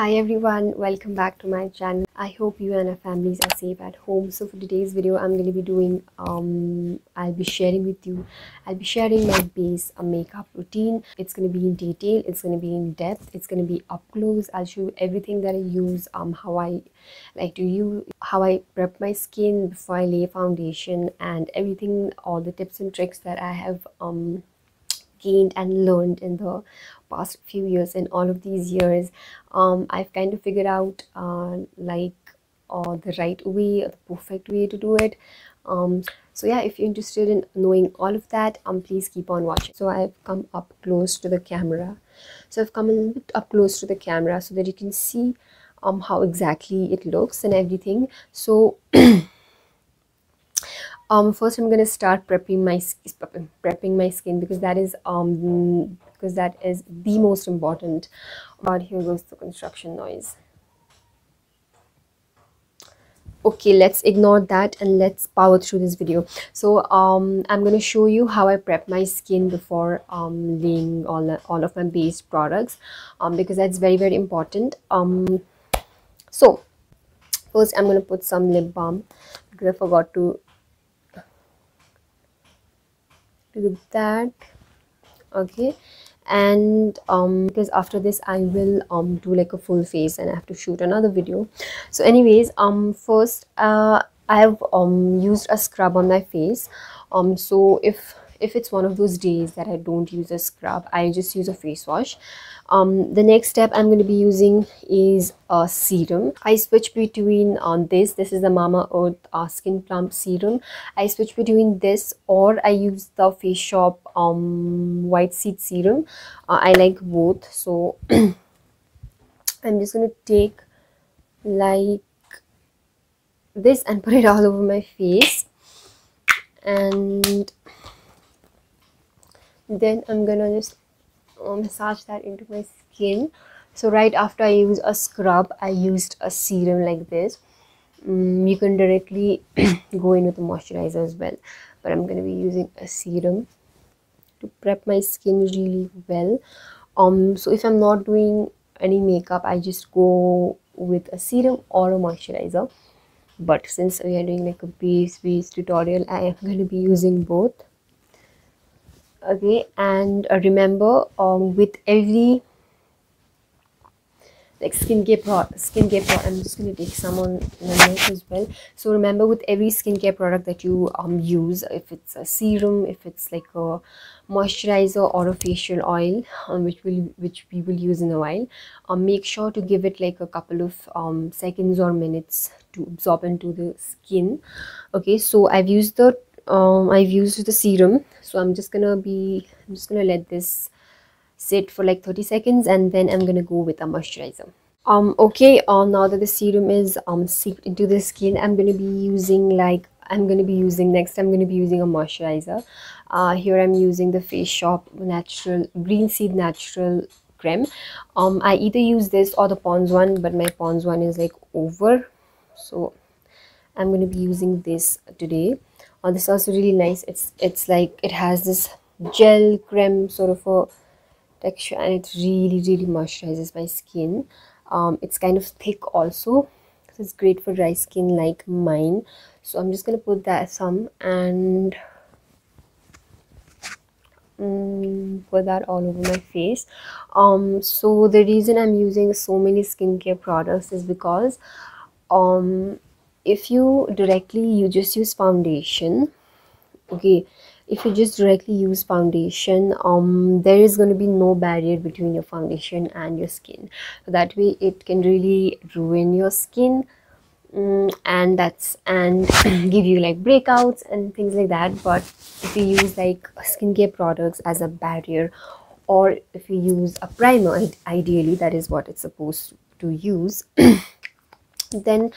Hi everyone, welcome back to my channel. I hope you and your families are safe at home. So for today's video, I'm going to be doing I'll be sharing my base makeup routine. It's going to be in detail, it's going to be in depth, it's going to be up close. I'll show you everything that I use, how I like to use, how I prep my skin before I lay foundation, and everything, all the tips and tricks that I have gained and learned in the past few years. In all of these years, I've kind of figured out the right way, or the perfect way to do it. So yeah, if you're interested in knowing all of that, please keep on watching. So I've come up close to the camera. So I've come a little bit up close to the camera so that you can see how exactly it looks and everything. So first I'm gonna start prepping my skin, because that is the most important. But here goes the construction noise. Okay, let's ignore that and let's power through this video. So I'm going to show you how I prep my skin before laying all of my base products, because that's very important. So first I'm going to put some lip balm, because I forgot to do that. Okay, and because after this I will do like a full face and I have to shoot another video. So anyways, first I have used a scrub on my face. So if it's one of those days that I don't use a scrub, I just use a face wash. The next step I'm going to be using is a serum. I switch between this is the Mama Earth Skin Plump Serum. I switch between this, or I use the Face Shop White Seed Serum. I like both, so I'm just going to take like this and put it all over my face, and then I'm gonna just massage that into my skin. So right after I use a scrub, I used a serum like this. You can directly go in with a moisturizer as well, but I'm going to be using a serum to prep my skin really well. So if I'm not doing any makeup, I just go with a serum or a moisturizer. But since we are doing like a base tutorial, I am going to be using both. Okay, and remember, with every like skincare product, I'm just going to take some on the neck as well. So remember, with every skincare product that you use, if it's a serum, if it's like a moisturizer or a facial oil, which we will use in a while, make sure to give it like a couple of seconds or minutes to absorb into the skin. Okay, so I've used the serum, so I'm just gonna let this sit for like 30 seconds, and then I'm gonna go with a moisturizer. Okay, now that the serum is seeped into the skin, I'm gonna be using a moisturizer. Here I'm using the Face Shop Natural Green Seed Natural Creme. I either use this or the Pond's one, but my Pond's one is like over, so I'm going to be using this today. This is also really nice. It's like it has this gel creme sort of a texture, and it really moisturizes my skin. It's kind of thick also, so it's great for dry skin like mine. So I'm just going to put that some and put that all over my face. So the reason I'm using so many skincare products is because if you just use foundation, okay, if you just directly use foundation, there is going to be no barrier between your foundation and your skin, so that way it can really ruin your skin, and give you like breakouts and things like that. But if you use like skincare products as a barrier, or if you use a primer, ideally that is what it's supposed to use, then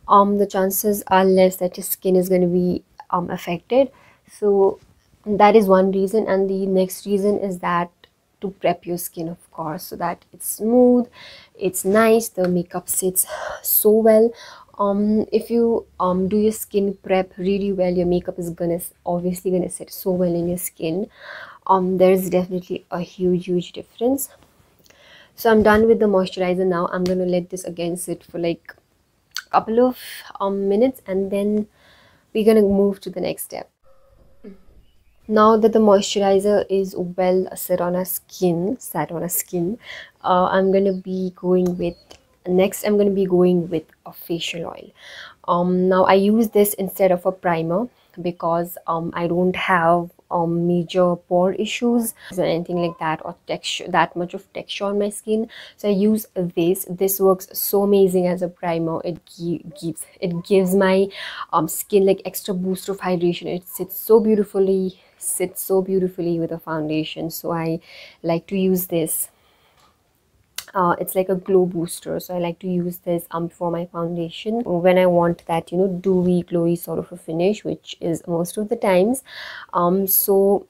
the chances are less that your skin is going to be affected. So that is one reason. And the next reason is that to prep your skin, of course, so that it's smooth, it's nice, the makeup sits so well. If you do your skin prep really well, your makeup is obviously gonna sit so well in your skin. There's definitely a huge difference. So I'm done with the moisturizer now. I'm gonna let this again sit for like a couple of minutes, and then we're gonna move to the next step. Now that the moisturizer is well sat on our skin, I'm gonna be going with next. I'm gonna be going with a facial oil. Now I use this instead of a primer because I don't have major pore issues or anything like that, or texture, that much of texture on my skin. So I use this works so amazing as a primer. It gives my skin like extra boost of hydration. It sits so beautifully with a foundation, so I like to use this. It's like a glow booster, so I like to use this for my foundation when I want that, you know, dewy glowy sort of a finish, which is most of the times. So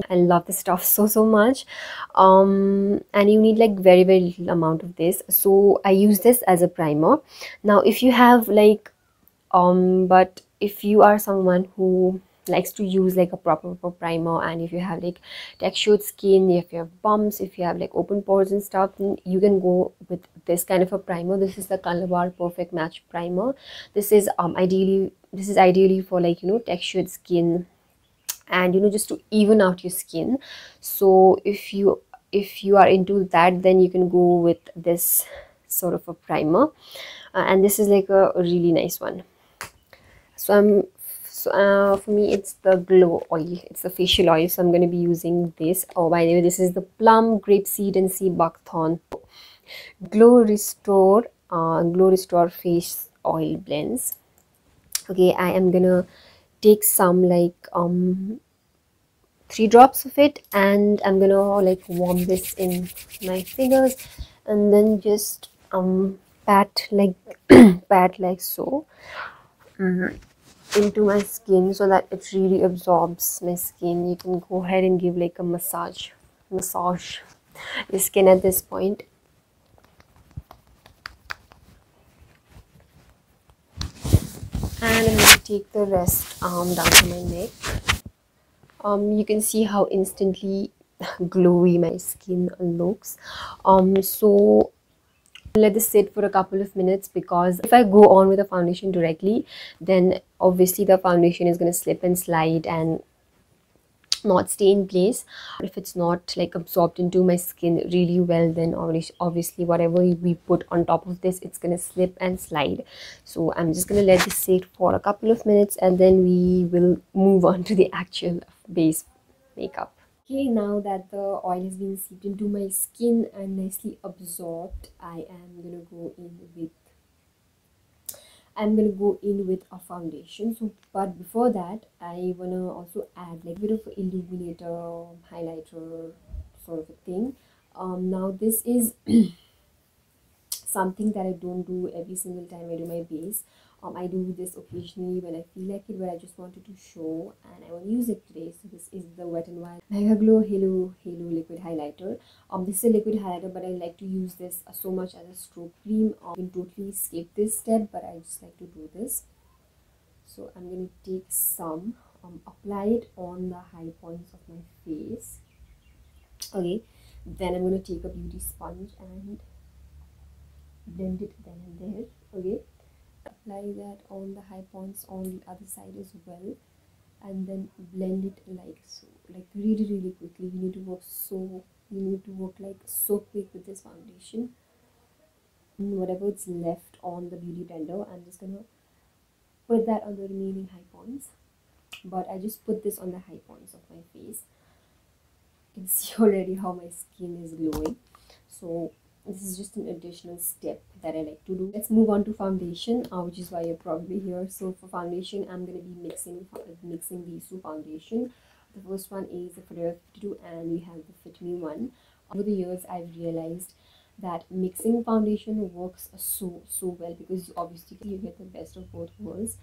I love this stuff so much. And you need like very little amount of this, so I use this as a primer. Now if you have like but if you are someone who likes to use like a proper primer, and if you have like textured skin, if you have bumps, if you have like open pores and stuff, then you can go with this kind of a primer. This is the Color Bar Perfect Match Primer. This is ideally for like, you know, textured skin, and you know, just to even out your skin. So if you are into that, then you can go with this sort of a primer. And this is like a really nice one. For me, it's the glow oil. It's the facial oil, so I'm going to be using this. Oh, by the way, this is the plum, grapeseed, and sea buckthorn glow restore face oil blends. Okay, I am gonna take some like 3 drops of it, and I'm gonna like warm this in my fingers, and then just pat like pat like so into my skin, so that it really absorbs my skin. You can go ahead and give like a massage your skin at this point. And I'm going to take the rest down to my neck. You can see how instantly glowy my skin looks. So let this sit for a couple of minutes, because if I go on with the foundation directly, then obviously the foundation is going to slip and slide and not stay in place. If it's not like absorbed into my skin really well, then obviously whatever we put on top of this, it's gonna slip and slide. So I'm just gonna let this sit for a couple of minutes, and then we will move on to the actual base makeup. Okay, now that the oil has been seeped into my skin and nicely absorbed, I'm gonna go in with a foundation. So but before that, I wanna also add like a bit of illuminator, highlighter sort of a thing. Now this is something that I don't do every single time I do my base. I do this occasionally when I feel like it, but I just wanted to show and I want to use it today. So this is the Wet n Wild Mega Glow Halo liquid highlighter. This is a liquid highlighter, but I like to use this so much as a stroke cream. You can totally skip this step, but I just like to do this. So I'm going to take some, apply it on the high points of my face. Okay, then I'm going to take a beauty sponge and blend it then and there. Okay, apply that on the high points on the other side as well, and then blend it like so, like really quickly. You need to work like so quick with this foundation. And whatever is left on the beauty blender, I'm just gonna put that on the remaining high points, but I just put this on the high points of my face. You can see already how my skin is glowing. So this is just an additional step that I like to do. Let's move on to foundation, which is why you're probably here. So for foundation, I'm going to be mixing these two foundation. The first one is the Forever 52, and we have the Fit Me one. Over the years, I've realized that mixing foundation works so well, because obviously you get the best of both worlds.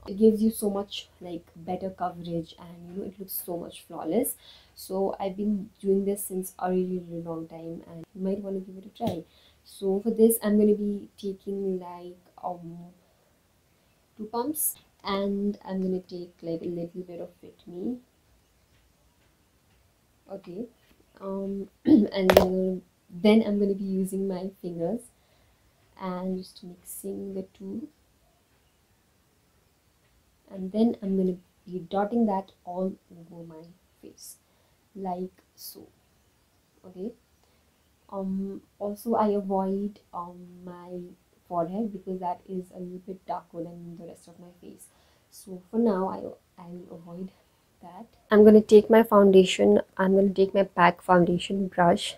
It gives you so much like better coverage, and you know, it looks so much flawless. So I've been doing this since a really long time, and you might want to give it a try. So for this, I'm going to be taking like 2 pumps, and I'm going to take like a little bit of Fit Me. Okay, and then Then I'm going to be using my fingers and just mixing the two, and then I'm going to be dotting that all over my face like so. Okay. Also I avoid my forehead because that is a little bit darker than the rest of my face, so for now I will avoid that. I'm going to take my foundation, I'm going to take my pack foundation brush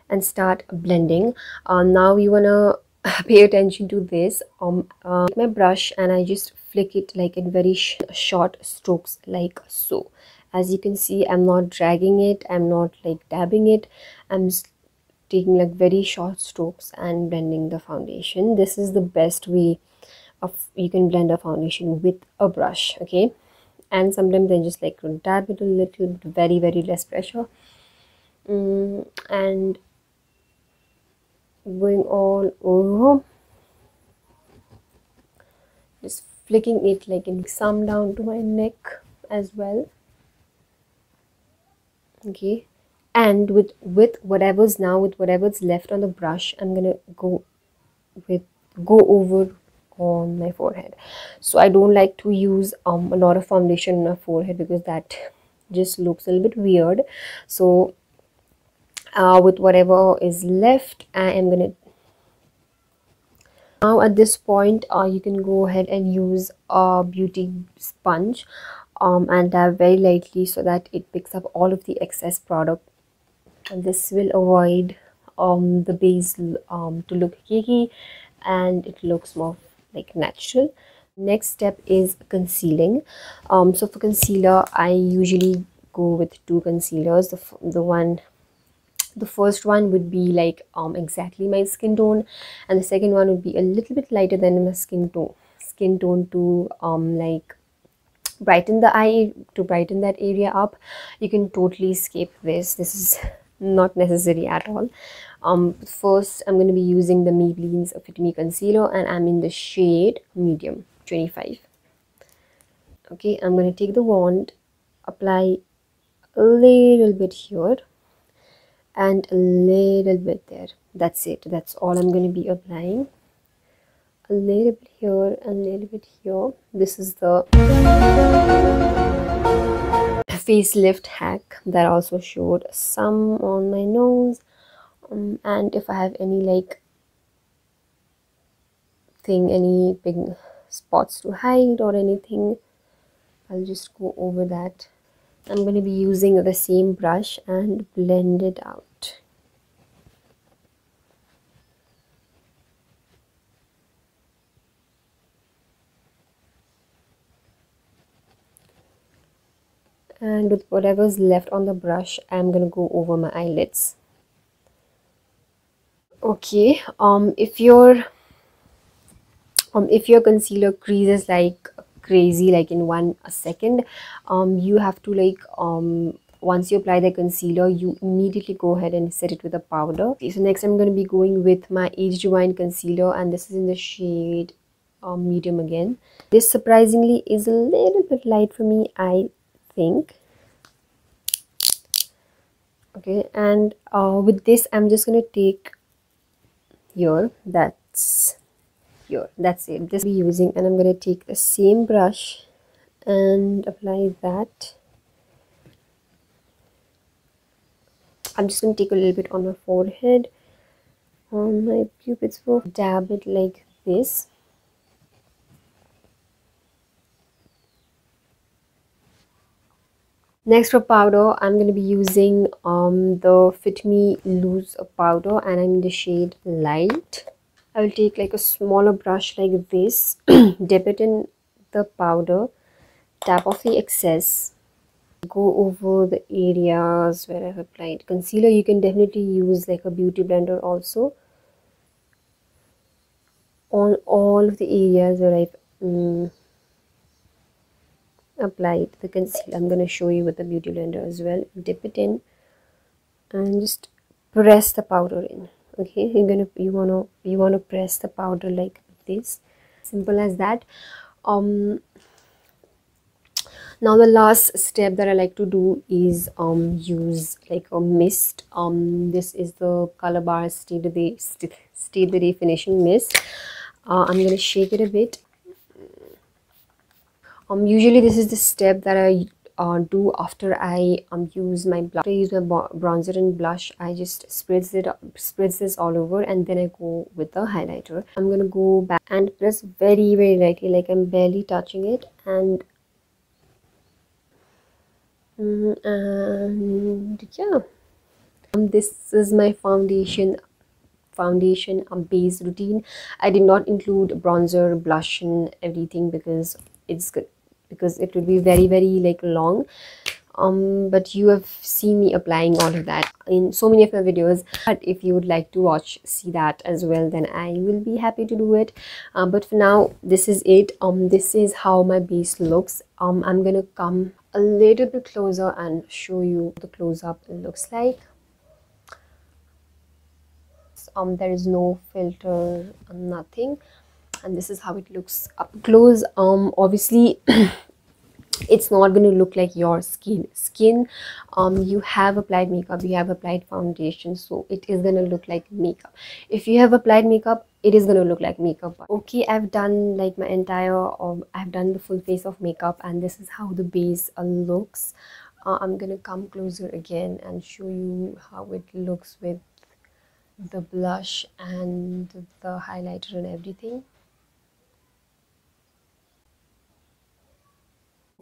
and start blending. Now you want to pay attention to this. Take my brush and I just flick it like in very short strokes like so. As you can see, I'm not dragging it, I'm not like dabbing it, I'm just taking like very short strokes and blending the foundation. This is the best way of you can blend a foundation with a brush. Okay, and sometimes I just like to dab it a little, very less pressure, and going all over, just flicking it like in some down to my neck as well. Okay, and with whatever's left on the brush, I'm gonna go over on my forehead. So I don't like to use a lot of foundation on my forehead because that just looks a little bit weird. So with whatever is left, I am gonna now at this point you can go ahead and use a beauty sponge and dab very lightly so that it picks up all of the excess product, and this will avoid the base to look cakey and it looks more like natural. Next step is concealing. So for concealer I usually go with two concealers. The first one would be like exactly my skin tone, and the second one would be a little bit lighter than my skin tone to like brighten the eye, to brighten that area up. You can totally skip this is not necessary at all. First I'm going to be using the Maybelline's Fit Me concealer and I'm in the shade medium 25. Okay, I'm going to take the wand, apply a little bit here and a little bit there. That's it, that's all I'm going to be applying. A little bit here and a little bit here. This is the facelift hack that also showed some on my nose, and if I have any like any big spots to hide or anything, I'll just go over that. I'm going to be using the same brush and blend it out. And with whatever's left on the brush, I'm going to go over my eyelids. Okay, if your concealer creases like crazy like in 1 second, you have to like once you apply the concealer, you immediately go ahead and set it with a powder. Okay, so next I'm going to be going with my Age Divine concealer, and this is in the shade medium again. This surprisingly is a little bit light for me, I think. Okay, and with this I'm just going to take here, that's it. This will be using, and I'm going to take the same brush and apply that. I'm just going to take a little bit on my forehead, on my pupils, dab it like this. Next for powder, I'm going to be using the Fit Me loose powder, and I'm in the shade light. I will take like a smaller brush like this, dip it in the powder, tap off the excess, go over the areas where I've applied concealer. You can definitely use like a beauty blender also on all of the areas where I've applied the concealer. I'm going to show you with the beauty blender as well. Dip it in and just press the powder in. Okay, you wanna press the powder like this, simple as that. Now Now the last step that I like to do is use like a mist. This is the Color Bar Stay the Day finishing mist. I'm gonna shake it a bit. Usually this is the step that I do after I use my blush. After I use my bronzer and blush, I just spreads this all over, and then I go with the highlighter. I'm gonna go back and press very lightly, like I'm barely touching it, and yeah, this is my foundation base routine. I did not include bronzer, blush and everything because it's good, because it would be very like long. But you have seen me applying all of that in so many of my videos. But if you would like to see that as well, then I will be happy to do it. But for now, this is it. This is how my base looks. I'm gonna come a little bit closer and show you the close-up looks like. There is no filter, nothing, and this is how it looks up close. Obviously it's not going to look like your skin. You have applied makeup, you have applied foundation, so it is going to look like makeup. If you have applied makeup, it is going to look like makeup. Okay, I've done like my entire I've done the full face of makeup, and this is how the base looks. I'm gonna come closer again and show you how it looks with the blush and the highlighter and everything.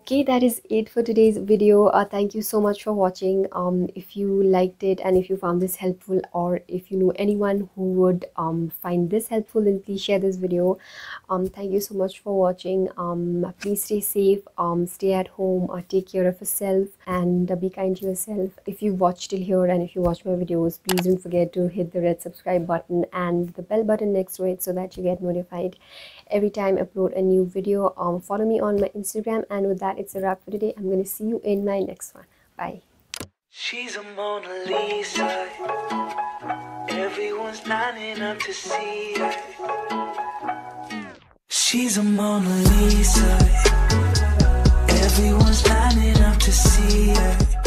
Okay, that is it for today's video. Thank you so much for watching. If you liked it and if you found this helpful, or if you know anyone who would find this helpful, then please share this video. Thank you so much for watching. Please stay safe, stay at home, take care of yourself, and be kind to yourself. If you watched till here and if you watch my videos, please don't forget to hit the red subscribe button and the bell button next to it so that you get notified every time I upload a new video. Follow me on my Instagram, and with that, it's a wrap for today. I'm gonna see you in my next one. Bye. She's a Mona Lisa. Everyone's lining up to see her. She's a Mona Lisa. Everyone's lining up to see her.